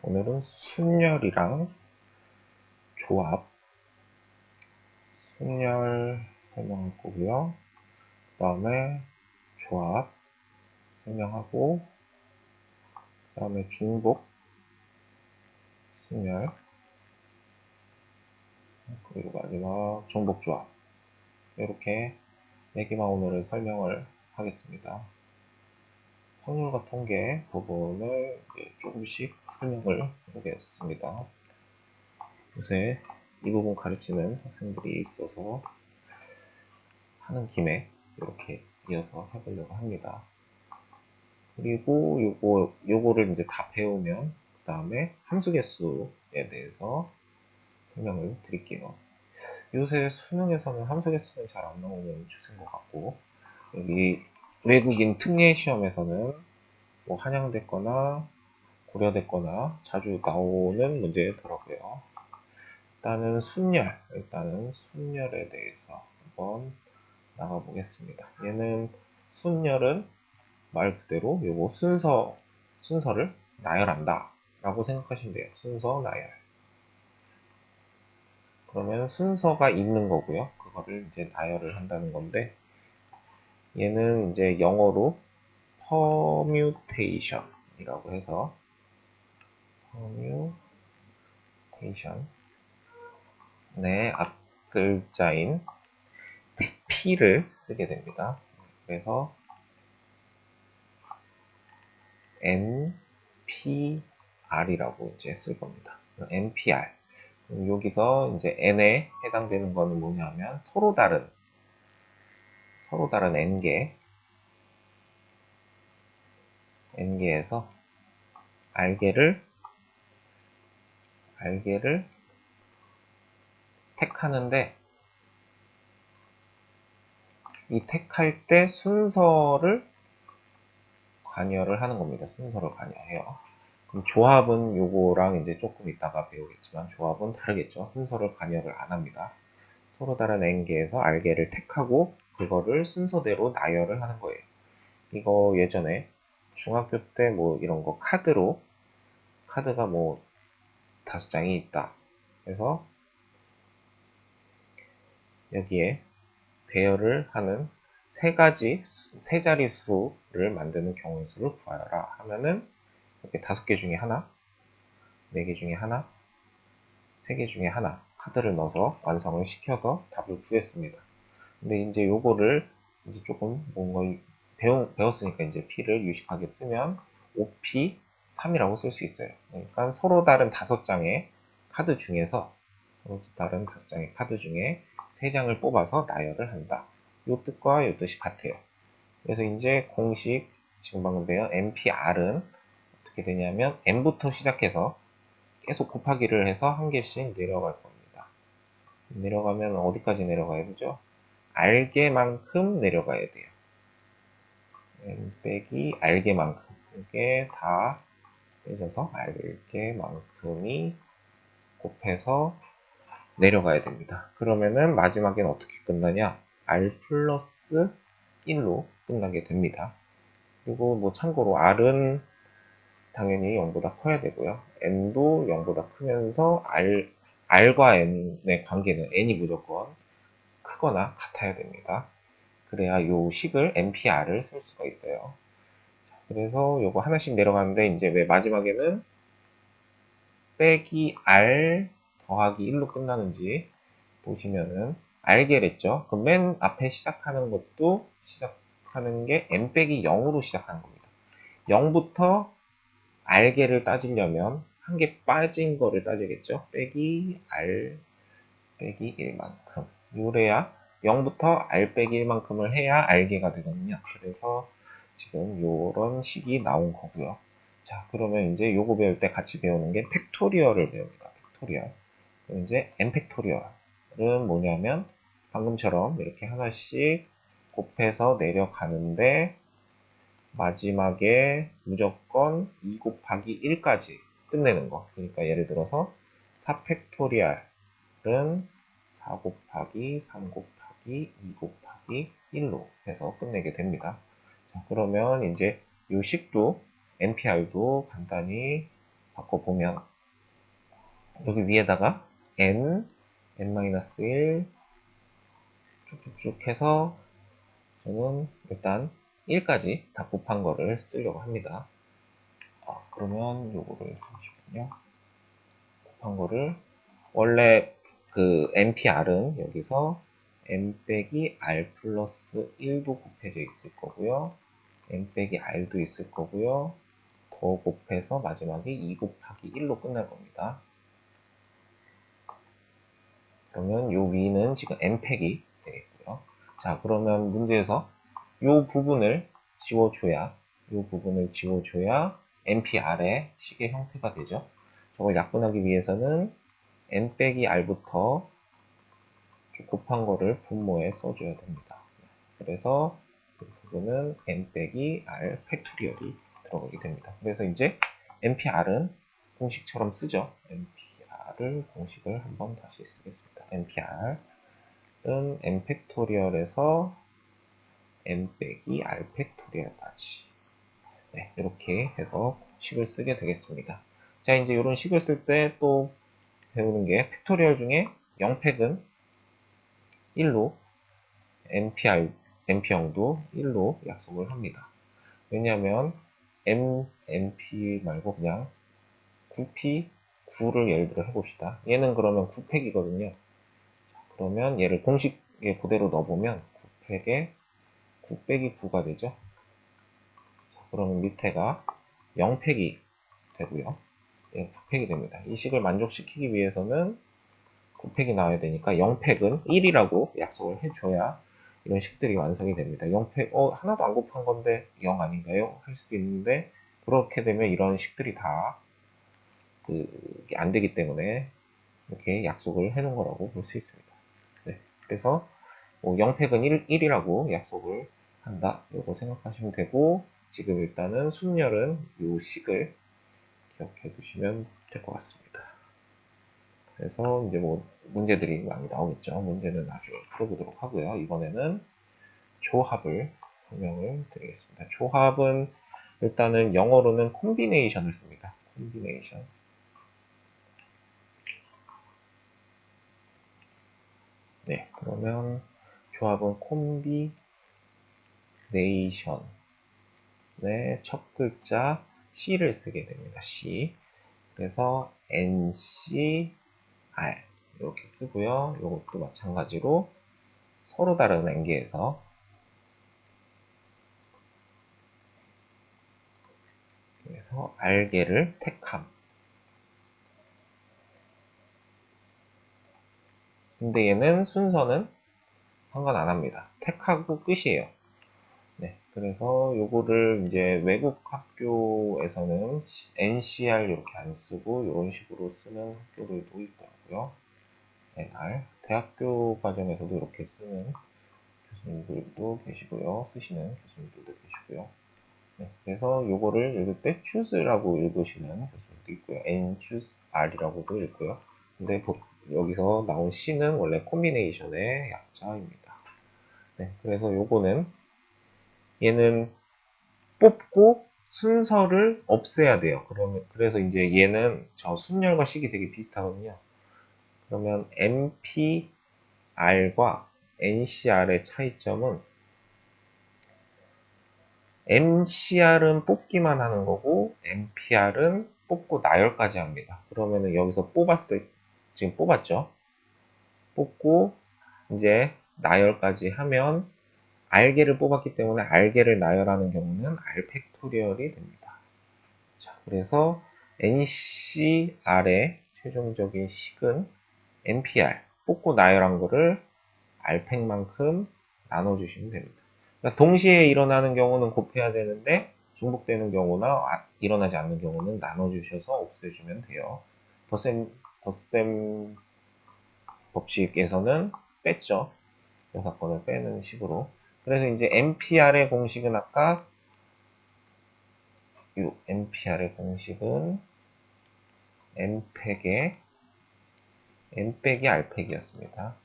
오늘은 순열이랑 조합, 순열 설명할 거고요. 그 다음에 조합 설명하고, 그 다음에 중복, 순열, 그리고 마지막 중복 조합. 이렇게 4개만 오늘은 설명을 하겠습니다. 확률과 통계 부분을 조금씩 설명을 해보겠습니다. 요새 이 부분 가르치는 학생들이 있어서 하는 김에 이렇게 이어서 해보려고 합니다. 그리고 요거를 이제 다 배우면 그 다음에 함수 개수에 대해서 설명을 드릴게요. 요새 수능에서는 함수 개수는 잘 안 나오는 추세인 것 같고, 여기 외국인 특례 시험에서는 뭐 한양됐거나 고려됐거나 자주 나오는 문제더라고요. 일단은 순열에 대해서 한번 나가보겠습니다. 순열은 말 그대로 요거 순서를 나열한다 라고 생각하시면 돼요. 순서 나열. 그러면 순서가 있는 거고요. 그거를 이제 나열을 한다는 건데, 얘는 이제 영어로 permutation 이라고 해서 permutation, 네, 앞 글자인 P를 쓰게 됩니다. 그래서 NPR이라고 이제 쓸 겁니다. NPR. 여기서 이제 N에 해당되는 거는 뭐냐면 서로 다른 N개에서 알게를 택하는데, 이 택할 때 순서를 관여를 하는 겁니다. 순서를 관여해요. 그럼 조합은 요거랑 이제 조금 이따가 배우겠지만 조합은 다르겠죠. 순서를 관여를 안 합니다. 서로 다른 N개에서 알게를 택하고 그거를 순서대로 나열을 하는 거예요. 이거 예전에 중학교 때 뭐 이런 거 카드가 뭐 5장이 있다. 그래서 여기에 배열을 하는 세 자리 수를 만드는 경우의 수를 구하여라 하면은 이렇게 5개 중에 하나, 4개 중에 하나, 3개 중에 하나 카드를 넣어서 완성을 시켜서 답을 구했습니다. 근데 이제 요거를 이제 조금 뭔가 배웠으니까 이제 P를 유식하게 쓰면 OP 3이라고 쓸 수 있어요. 그러니까 서로 다른 5장의 카드 중에서 3장을 뽑아서 나열을 한다. 요 뜻과 요 뜻이 같아요. 그래서 이제 공식 지금 방금 배운 NPR은 어떻게 되냐면 N부터 시작해서 계속 곱하기를 해서 한 개씩 내려갈 겁니다. 내려가면 어디까지 내려가야 되죠? 알게만큼 내려가야 돼요. N 빼기 알게만큼. 이게 다 빼져서 알게만큼이 곱해서 내려가야 됩니다. 그러면은 마지막엔 어떻게 끝나냐? R 플러스 1로 끝나게 됩니다. 그리고 뭐 참고로 R은 당연히 0보다 커야 되고요. N도 0보다 크면서 R과 N의 관계는 N이 무조건 크거나 같아야 됩니다. 그래야 요 식을 NPR을 쓸 수가 있어요. 자, 그래서 요거 하나씩 내려가는데 이제 왜 마지막에는 빼기 R 더하기 1로 끝나는지 보시면은 알게랬죠. 그럼 맨 앞에 시작하는 게 n 빼기 0으로 시작하는 겁니다. 0부터 알게를 따지려면 한 개 빠진 거를 따지겠죠. 빼기 R 빼기 1만큼. 요래야 0부터 R 빼기 1만큼을 해야 알게가 되거든요. 그래서 지금 요런 식이 나온 거고요. 자, 그러면 이제 요거 배울 때 같이 배우는 게 팩토리얼을 배웁니다. 팩토리얼. 그럼 이제 n 팩토리얼은 뭐냐면 방금처럼 이렇게 하나씩 곱해서 내려가는데 마지막에 무조건 2 곱하기 1까지 끝내는 거. 그러니까 예를 들어서 4팩토리얼은 4 곱하기 3 곱하기 2 곱하기 1로 해서 끝내게 됩니다. 자, 그러면 이제 요 식도 NPR도 간단히 바꿔보면 여기 위에다가 n-1 쭉쭉쭉 해서 저는 일단 1까지 다 곱한 거를 쓰려고 합니다. 그러면 요거를 잠시만요. 곱한 거를 원래 그 npr은 여기서 n 빼기 r 플러스 1도 곱해져 있을 거고요. n 빼기 r도 있을 거고요. 더 곱해서 마지막에 2 곱하기 1로 끝날 겁니다. 그러면 요 위는 지금 n팩이 되겠고요. 자, 그러면 문제에서 요 부분을 지워줘야 npr의 식의 형태가 되죠. 저걸 약분하기 위해서는 n 빼기 r부터 쭉 곱한 거를 분모에 써줘야 됩니다. 그래서 그 부분은 n 빼기 r 팩토리얼이 들어가게 됩니다. 그래서 이제 npr은 공식처럼 쓰죠. npr을 공식을 한번 다시 쓰겠습니다. npr은 n 팩토리얼에서 n 빼기 r 팩토리얼까지, 네, 이렇게 해서 식을 쓰게 되겠습니다. 자, 이제 이런 식을 쓸 때 또 배우는 게 팩토리얼 중에 0팩은 1로 np형도 1로 약속을 합니다. 왜냐하면 np 말고 그냥 9p, 9를 예를 들어 해봅시다. 얘는 그러면 9팩이거든요. 그러면 얘를 공식에 그대로 넣어보면 9팩에 9 빼기 9가 되죠. 그러면 밑에가 0팩이 되고요. 9팩이 됩니다. 이 식을 만족시키기 위해서는 9팩이 나와야 되니까 0팩은 1이라고 약속을 해줘야 이런 식들이 완성이 됩니다. 0팩, 하나도 안 곱한 건데 0 아닌가요? 할 수도 있는데, 그렇게 되면 이런 식들이 다 안 되기 때문에 이렇게 약속을 해놓은 거라고 볼 수 있습니다. 네, 그래서 0팩은 1이라고 약속을 한다. 이거 생각하시면 되고, 지금 일단은 순열은 이 식을 기억해 두시면 될 것 같습니다. 그래서 이제 뭐 문제들이 많이 나오겠죠. 문제는 나중에 풀어보도록 하고요. 이번에는 조합을 설명을 드리겠습니다. 조합은 일단은 영어로는 콤비네이션을 씁니다. 콤비네이션. 네, 그러면 조합은 콤비네이션의 첫 글자 C를 쓰게 됩니다. C. 그래서 NCR 이렇게 쓰고요. 이것도 마찬가지로 서로 다른 N개에서 그래서 R개를 택함. 근데 얘는 순서는 상관 안 합니다. 택하고 끝이에요. 네, 그래서 요거를 이제 외국 학교에서는 NCR 이렇게 안 쓰고 이런 식으로 쓰는 학교들도 있더라고요. NR. 대학교 과정에서도 이렇게 쓰는 교수님들도 계시고요. 쓰시는 교수님들도 계시고요. 네, 그래서 요거를 읽을 때 choose라고 읽으시는 교수님도 있고요. nchoose r이라고도 읽고요. 근데 여기서 나온 C는 원래 콤비네이션의 약자입니다. 네, 그래서 요거는 얘는 뽑고 순서를 없애야 돼요. 그래서 이제 얘는 저 순열과 식이 되게 비슷하거든요. 그러면 NPR과 NCR의 차이점은 NCR은 뽑기만 하는 거고 NPR은 뽑고 나열까지 합니다. 그러면은 여기서 지금 뽑았죠? 뽑고 이제 나열까지 하면 R개를 뽑았기 때문에 R개를 나열하는 경우는 R 팩토리얼이 됩니다. 자, 그래서 NCR의 최종적인 식은 NPR, 뽑고 나열한 거를 R팩만큼 나눠주시면 됩니다. 그러니까 동시에 일어나는 경우는 곱해야 되는데 중복되는 경우나 일어나지 않는 경우는 나눠주셔서 없애주면 돼요. 덧셈 법칙에서는 뺐죠. 여사건을 빼는 식으로. 그래서 이제 NPR의 공식은 아까 이 NPR의 공식은 N팩의 N 빼기 R팩이었습니다.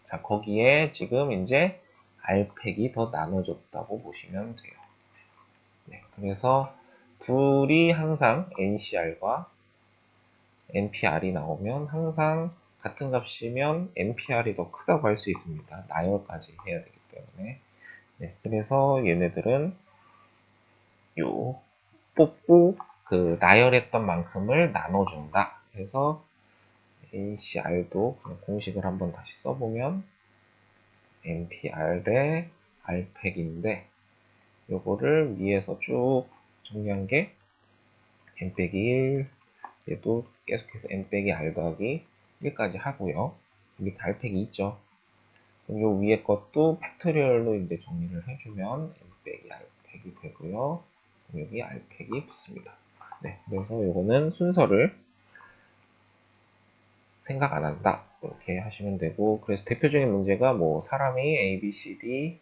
자, 거기에 지금 이제 R팩이 더 나눠졌다고 보시면 돼요. 네, 그래서 둘이 항상 NCR과 NPR이 나오면 항상 같은 값이면 NPR이 더 크다고 할 수 있습니다. 나열까지 해야 되기 때문에. 네, 그래서 얘네들은 요 뽑고 그 나열했던 만큼을 나눠준다. 그래서 NCR도 그냥 공식을 한번 다시 써보면 NPR의 R팩인데 요거를 위에서 쭉 정리한 게 n-1 얘도 계속해서 n-r 더하기 1까지 하고요. 밑에 R팩이 있죠. 그럼 요 위에 것도 팩토리얼로 이제 정리를 해주면 n-r팩이 되고요. 여기 r팩이 붙습니다. 네, 그래서 요거는 순서를 생각 안 한다. 이렇게 하시면 되고, 그래서 대표적인 문제가 뭐 사람이 A, B, C, D,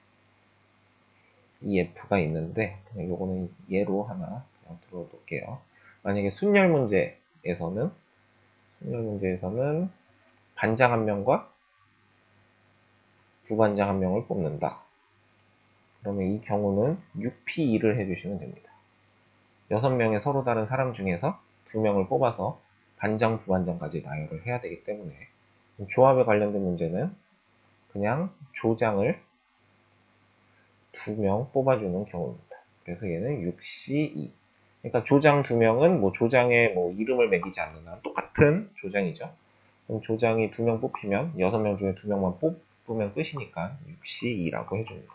E, F가 있는데, 그냥 요거는 예로 하나 그냥 들어놓을게요. 만약에 순열 문제에서는 반장 한 명과 부반장 한 명을 뽑는다. 그러면 이 경우는 6P2를 해주시면 됩니다. 6명의 서로 다른 사람 중에서 2명을 뽑아서 반장, 부반장까지 나열을 해야 되기 때문에 조합에 관련된 문제는 그냥 조장을 2명 뽑아주는 경우입니다. 그래서 얘는 6C2. 그러니까 조장 2명은 뭐 조장에 뭐 이름을 매기지 않는 한 똑같은 조장이죠. 그럼 조장이 2명 뽑히면 6명 중에 2명만 뽑으면 끝이니까 6C2라고 해줍니다.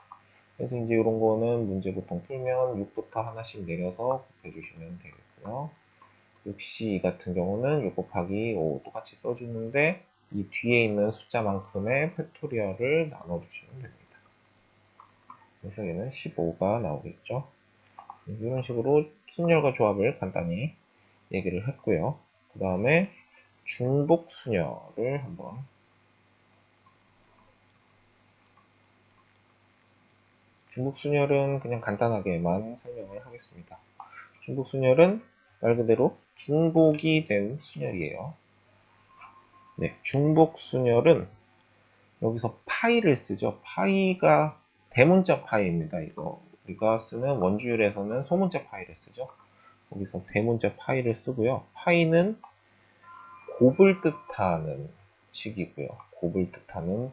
그래서 이제 이런 거는 문제 보통 풀면 6부터 하나씩 내려서 곱해주시면 되겠고요. 6C 같은 경우는 6 곱하기 5 똑같이 써주는데 이 뒤에 있는 숫자만큼의 팩토리얼을 나눠주시면 됩니다. 그래서 얘는 15가 나오겠죠. 이런 식으로 순열과 조합을 간단히 얘기를 했고요. 그 다음에 중복순열을 한번 중복순열은 그냥 간단하게만 설명을 하겠습니다. 중복순열은 말 그대로 중복이 된 순열이에요. 네, 중복순열은 여기서 파이를 쓰죠. 파이가 대문자 파이입니다. 이거 우리가 쓰는 원주율에서는 소문자 파이를 쓰죠. 여기서 대문자 파이를 쓰고요. 파이는 곱을 뜻하는 식이고요. 곱을 뜻하는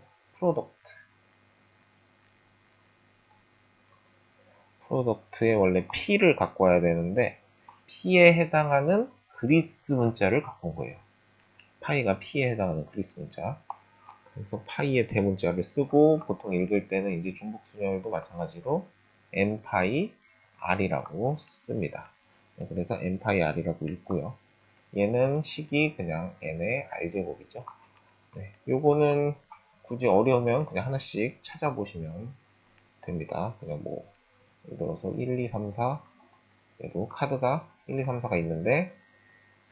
프로덕트에 원래 P를 갖고 와야 되는데 P에 해당하는 그리스 문자를 갖고 온 거예요. 파이가 P에 해당하는 그리스 문자. 그래서 파이의 대문자를 쓰고 보통 읽을 때는 이제 중복순열도 마찬가지로 n파이 r이라고 씁니다. 그래서 n파이 r이라고 읽고요. 얘는 식이 그냥 n의 r제곱이죠. 네, 요거는 굳이 어려우면 그냥 하나씩 찾아보시면 됩니다. 그냥 뭐 예를 들어서 1, 2, 3, 4 얘도 카드가 1, 2, 3, 4가 있는데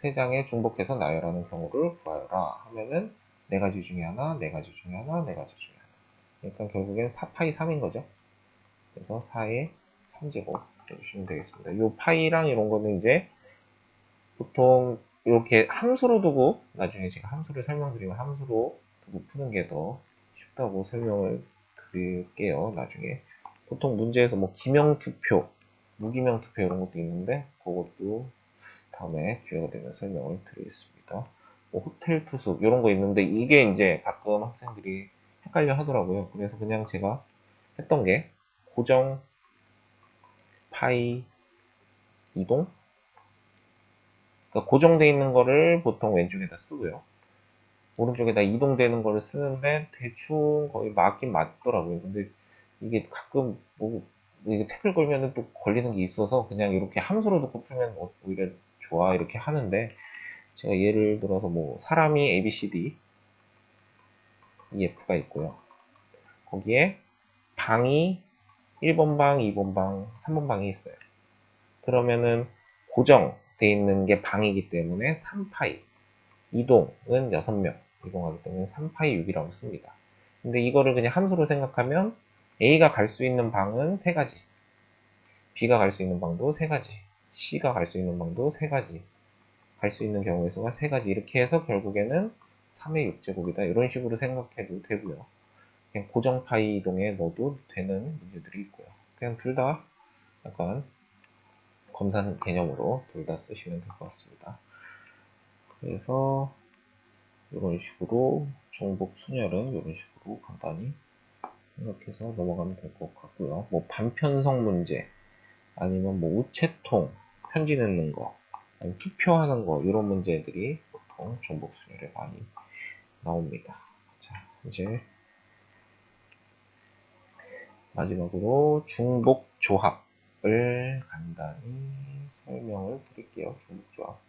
3장에 중복해서 나열하는 경우를 구하여라 하면은 4가지 중에 하나, 4가지 중에 하나, 4가지 중에 하나. 그러니까 결국엔 4파이 3인 거죠. 그래서 4의 3제곱 해주시면 되겠습니다. 이 파이랑 이런 거는 이제 보통 이렇게 함수로 두고 나중에 제가 함수를 설명드리면 함수로 두고 푸는 게 더 쉽다고 설명을 드릴게요. 나중에 보통 문제에서 뭐 기명투표, 무기명투표 이런 것도 있는데 그것도 다음에 기회가 되면 설명을 드리겠습니다. 뭐 호텔 투숙 이런 거 있는데 이게 이제 가끔 학생들이 헷갈려 하더라고요. 그래서 그냥 제가 했던 게 고정 파이 이동, 그러니까 고정되어 있는 거를 보통 왼쪽에다 쓰고요. 오른쪽에다 이동되는 거를 쓰는데 대충 거의 맞긴 맞더라고요. 근데 이게 가끔 뭐 이게 태클 걸면은 또 걸리는 게 있어서 그냥 이렇게 함수로 놓고 풀면 오히려 좋아 이렇게 하는데 제가 예를 들어서 뭐 사람이 A, B, C, D, E, F가 있고요. 거기에 방이 1번 방, 2번 방, 3번 방이 있어요. 그러면은 고정되어 있는 게 방이기 때문에 3파이, 이동은 6명 이동하기 때문에 3파이 6이라고 씁니다. 근데 이거를 그냥 함수로 생각하면 A가 갈 수 있는 방은 3가지, B가 갈 수 있는 방도 3가지, C가 갈 수 있는 방도 3가지, 갈 수 있는 경우의 수가 3가지 이렇게 해서 결국에는 3의 6제곱이다 이런 식으로 생각해도 되고요. 그냥 고정 파이 이동에 넣어도 되는 문제들이 있고요. 그냥 둘 다 약간 검산 개념으로 둘 다 쓰시면 될 것 같습니다. 그래서 이런 식으로 중복 순열은 이런 식으로 간단히 생각해서 넘어가면 될 것 같고요. 뭐 반편성 문제, 아니면 뭐 우체통, 편지 넣는 거, 아니면 투표하는 거, 이런 문제들이 보통 중복 순열에 많이 나옵니다. 자, 이제 마지막으로 중복 조합을 간단히 설명을 드릴게요. 중복 조합.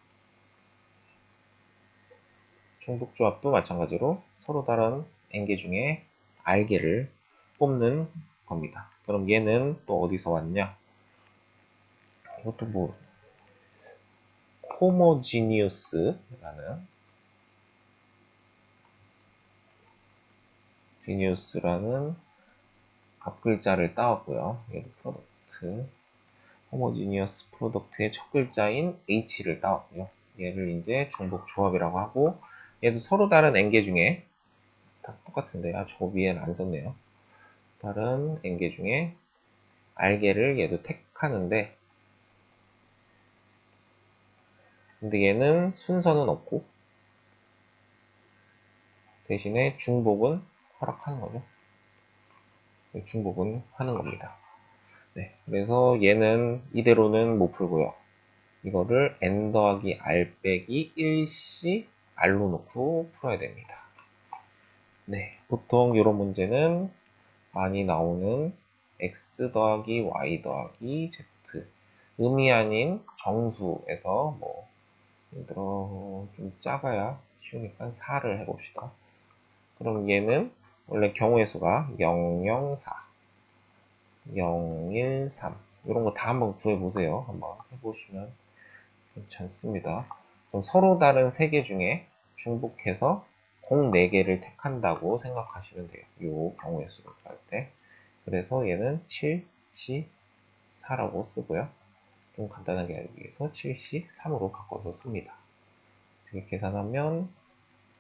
중복 조합도 마찬가지로 서로 다른 n개 중에 r개를 뽑는 겁니다. 그럼 얘는 또 어디서 왔냐? 이것도 뭐 호모지니우스라는 앞글자를 따왔고요. 얘도 프로덕트, 호모지니어스 프로덕트의 첫 글자인 H를 따왔고요. 얘를 이제 중복 조합이라고 하고, 얘도 서로 다른 n개 중에 다 똑같은데, 저 위에는 안 썼네요. 다른 n개 중에 r개를 얘도 택하는데, 근데 얘는 순서는 없고 대신에 중복은 허락하는 거죠. 중복은 하는 겁니다. 네, 그래서 얘는 이대로는 못 풀고요. 이거를 n 더하기 r 빼기 1씩 r로 놓고 풀어야 됩니다. 네, 보통 이런 문제는 많이 나오는 x 더하기 y 더하기 z, 음이 아닌 정수에서 뭐 예를 들어 좀 작아야 쉬우니까 4를 해봅시다. 그럼 얘는 원래 경우의 수가 004, 013 이런 거 다 한번 구해보세요. 한번 해보시면 괜찮습니다. 그럼 서로 다른 3개 중에 중복해서 공 4개를 택한다고 생각하시면 돼요. 이 경우의 수를 구할 때. 그래서 얘는 7C4라고 쓰고요. 좀 간단하게 알기 위해서 7C3으로 바꿔서 씁니다. 이렇게 계산하면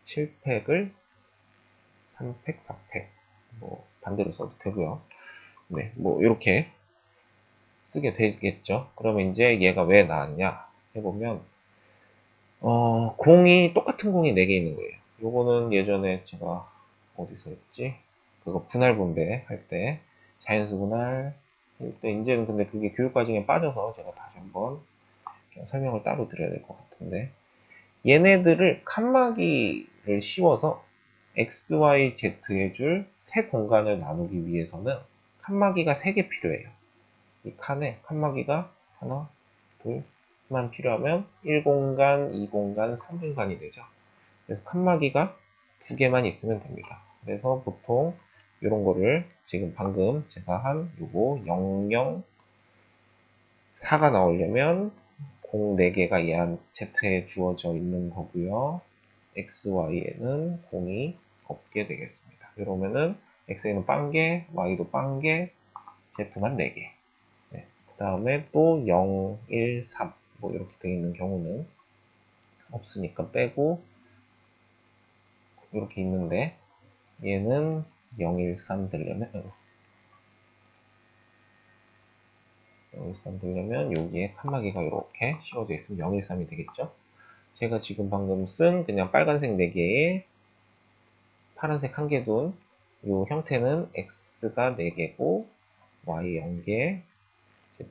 7팩을 3팩, 4팩 뭐 반대로 써도 되고요. 네, 뭐 이렇게 쓰게 되겠죠. 그러면 이제 얘가 왜 나왔냐 해보면 공이 똑같은 공이 4개 있는 거예요. 요거는 예전에 제가 어디서 했지? 그거 분할 분배 할 때 자연수 분할 할 때 이제는 근데 그게 교육과정에 빠져서 제가 다시 한번 설명을 따로 드려야 될 것 같은데 얘네들을 칸막이를 씌워서 x, y, z에 줄 세 공간을 나누기 위해서는 칸막이가 3개 필요해요. 이 칸에 칸막이가 하나, 둘만 필요하면 1공간, 2공간, 3공간이 되죠. 그래서 칸막이가 2개만 있으면 됩니다. 그래서 보통 이런 거를 지금 방금 제가 한 요거 004가 나오려면 공 4개가 얘한 Z에 주어져 있는 거고요. X, Y에는 공이 없게 되겠습니다. 이러면은 X에는 빵개, Y도 빵개, Z만 4개. 네. 그 다음에 또 0, 1, 3. 뭐 이렇게 되어 있는 경우는 없으니까 빼고 이렇게 있는데 얘는 0, 1, 3 되려면 0, 1, 3 되려면 여기에 칸막이가 이렇게 씌워져 있으면 0, 1, 3이 되겠죠? 제가 지금 방금 쓴 그냥 빨간색 4개에 파란색 1개 둔 이 형태는 x가 4개고 y 0개,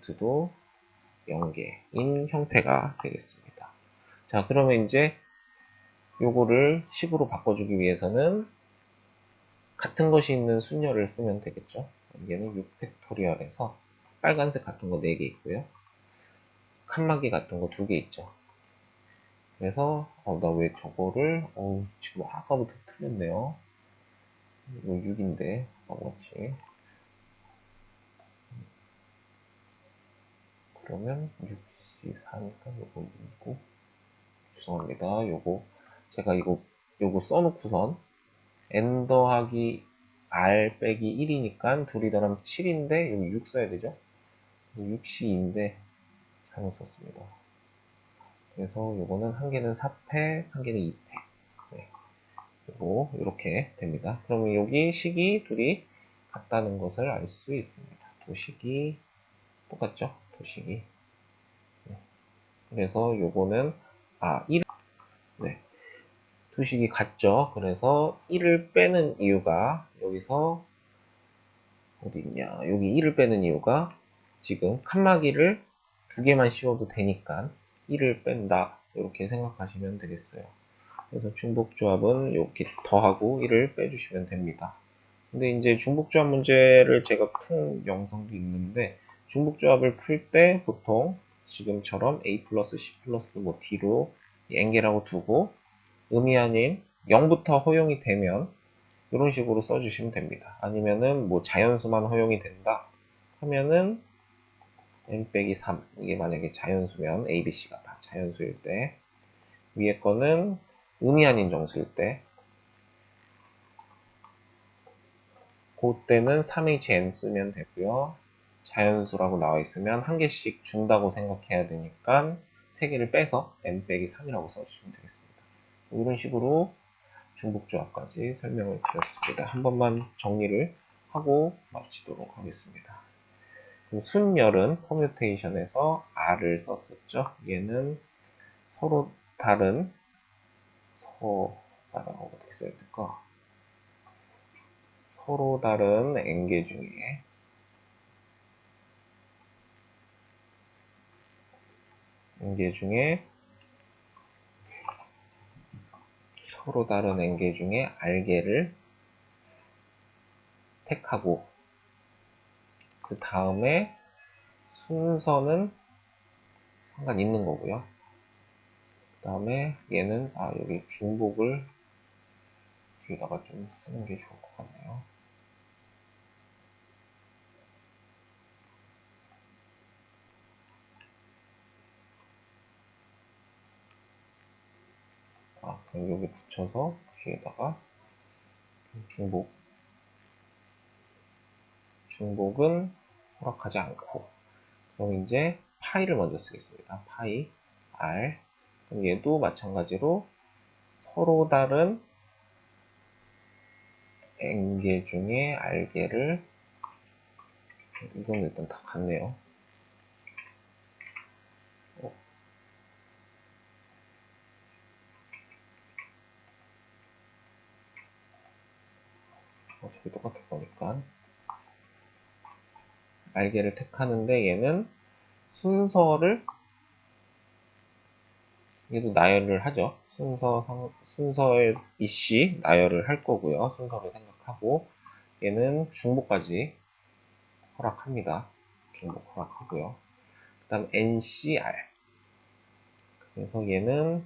z도 0개인 형태가 되겠습니다. 자, 그러면 이제 요거를 식으로 바꿔주기 위해서는 같은 것이 있는 순열을 쓰면 되겠죠. 얘는 6팩토리얼에서 빨간색 같은 거 4개 있고요. 칸막이 같은 거 2개 있죠. 그래서 나 왜 저거를 지금 아까부터 틀렸네요. 이거 6인데 바보같이. 그러면 6C4니까 요거 6이고 죄송합니다. 요거 제가 요거 써놓고선 n 더하기 r 빼기 1이니까 둘이 더하면 7인데 여기 6 써야 되죠? 6C인데 잘못 썼습니다. 그래서 요거는 한 개는 4팩, 한 개는 2팩. 네. 요거 이렇게 됩니다. 그러면 여기 식이 둘이 같다는 것을 알 수 있습니다. 두 식이 똑같죠? 두 식이. 그래서 요거는 1, 네, 수식이 같죠. 그래서 1을 빼는 이유가 여기서 어디 있냐, 여기 1을 빼는 이유가 지금 칸막이를 두 개만 씌워도 되니까 1을 뺀다, 이렇게 생각하시면 되겠어요. 그래서 중복조합은 이렇게 더하고 1을 빼주시면 됩니다. 근데 이제 중복조합 문제를 제가 푼 영상도 있는데, 중복조합을 풀 때 보통 지금처럼 a 플러스 c 플러스 뭐 d로 엔개라고 두고 의미 아닌 0부터 허용이 되면 이런 식으로 써주시면 됩니다. 아니면은 뭐 자연수만 허용이 된다 하면은 n 빼기 3, 이게 만약에 자연수면 a, b, c가 다 자연수일 때, 위에 거는 의미 아닌 정수일 때, 그때는 3hn 쓰면 되고요. 자연수라고 나와 있으면 한 개씩 준다고 생각해야 되니까 3개를 빼서 n 빼기 3이라고 써주시면 되겠습니다. 이런 식으로 중복조합까지 설명을 드렸습니다. 한 번만 정리를 하고 마치도록 하겠습니다. 순열은 퍼뮤테이션에서 r을 썼었죠. 얘는 서로 다른 어떻게 써야 될까? 서로 다른 n개 중에 서로 다른 n개 중에 r개를 택하고, 그 다음에 순서는 상관 있는 거고요. 그 다음에 얘는 여기 중복을 뒤에다가 좀 쓰는 게 좋을 것 같네요. 그럼 여기 붙여서 뒤에다가 중복은 허락하지 않고, 그럼 이제 파이를 먼저 쓰겠습니다. 파이 r. 그럼 얘도 마찬가지로 서로 다른 n개 중에 r개를, 이건 일단 다 같네요. 어차피 똑같을 거니까 r개를 택하는데, 얘는 얘도 나열을 하죠. 순서의 이씨 나열을 할 거고요. 순서를 생각하고, 얘는 중복까지 허락합니다. 중복 허락하고요. 그 다음 ncr. 그래서 얘는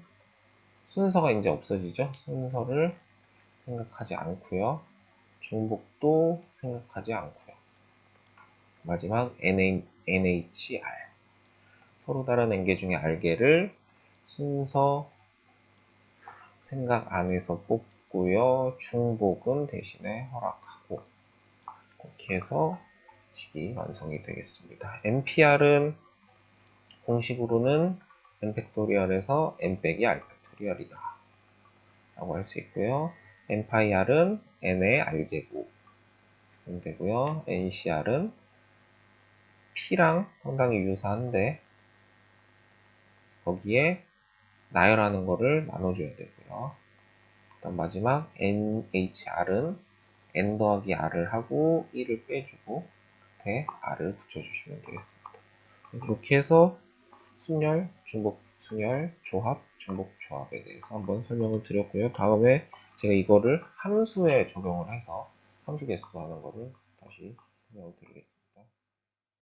순서가 이제 없어지죠. 순서를 생각하지 않고요. 중복도 생각하지 않고요. 마지막 nhr. 서로 다른 n개 중에 r개를 순서 생각 안 해서 뽑고요. 중복은 대신에 허락하고, 그렇게 해서 식이 완성이 되겠습니다. npr은 공식으로는 n팩토리얼에서 n 빼기 r 팩토리얼이다 라고 할 수 있고요. n파이r은 n의 r제곱 쓰면 되고요. ncr은 p랑 상당히 유사한데 거기에 나열하는 거를 나눠줘야 되고요. 그다음 마지막 nhr은 n 더하기 r을 하고 1을 빼주고 끝에 r을 붙여주시면 되겠습니다. 이렇게 해서 순열, 중복 순열, 조합, 중복 조합에 대해서 한번 설명을 드렸고요. 다음에 제가 이거를 함수에 적용을 해서 함수 계수하는 거를 다시 설명을 드리겠습니다.